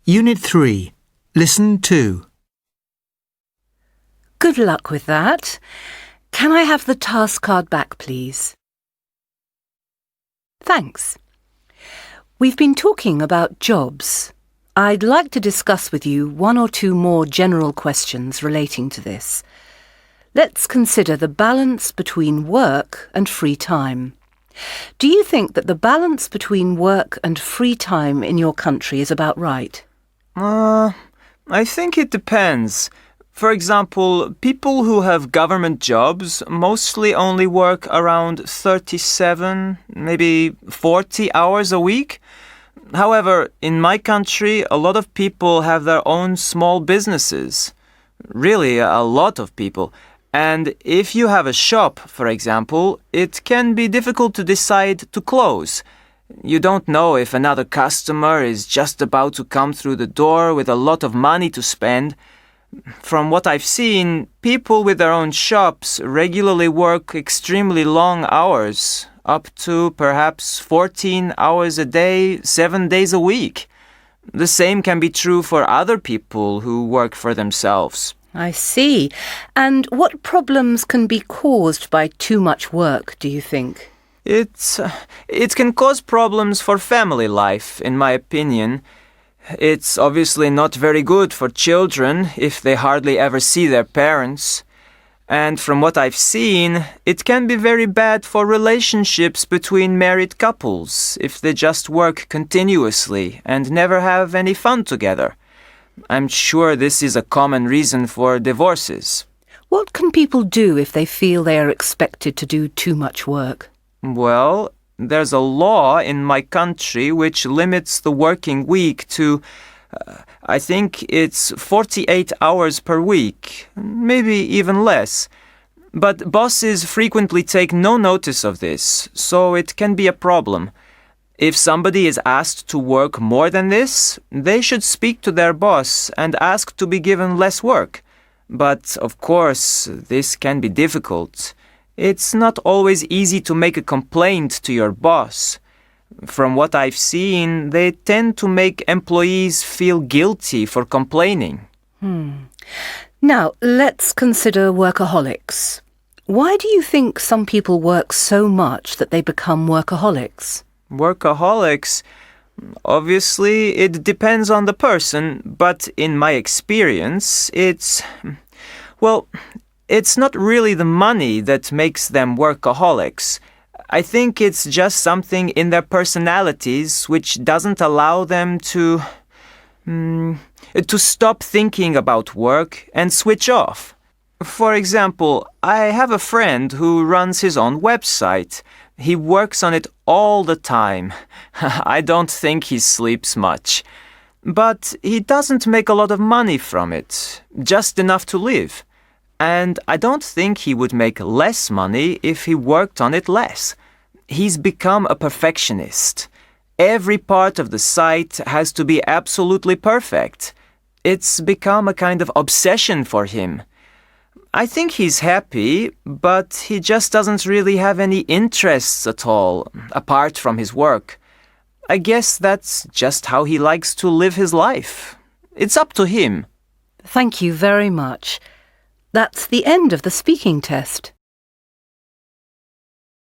Unit 3. Listen 2. Good luck with that. Can I have the task card back, please? Thanks. We've been talking about jobs. I'd like to discuss with you one or two more general questions relating to this. Let's consider the balance between work and free time. Do you think that the balance between work and free time in your country is about right? I think it depends. For example, people who have government jobs mostly only work around 37, maybe 40 hours a week. However, in my country, a lot of people have their own small businesses. Really, a lot of people. And if you have a shop, for example, it can be difficult to decide to close. You don't know if another customer is just about to come through the door with a lot of money to spend. From what I've seen, people with their own shops regularly work extremely long hours, up to perhaps 14 hours a day, 7 days a week. The same can be true for other people who work for themselves. I see. And what problems can be caused by too much work, do you think? It can cause problems for family life, in my opinion. It's obviously not very good for children if they hardly ever see their parents. And from what I've seen, it can be very bad for relationships between married couples if they just work continuously and never have any fun together. I'm sure this is a common reason for divorces. What can people do if they feel they are expected to do too much work? Well, there's a law in my country which limits the working week to, I think it's 48 hours per week, maybe even less. But bosses frequently take no notice of this, so it can be a problem. If somebody is asked to work more than this, they should speak to their boss and ask to be given less work. But, of course, this can be difficult. It's not always easy to make a complaint to your boss. From what I've seen, they tend to make employees feel guilty for complaining. Now, let's consider workaholics. Why do you think some people work so much that they become workaholics? Workaholics? Obviously, it depends on the person, but in my experience, it's not really the money that makes them workaholics. I think it's just something in their personalities which doesn't allow them to stop thinking about work and switch off. For example, I have a friend who runs his own website. He works on it all the time. I don't think he sleeps much. But he doesn't make a lot of money from it, just enough to live. And I don't think he would make less money if he worked on it less. He's become a perfectionist. Every part of the site has to be absolutely perfect. It's become a kind of obsession for him. I think he's happy, but he just doesn't really have any interests at all, apart from his work. I guess that's just how he likes to live his life. It's up to him. Thank you very much. That's the end of the speaking test.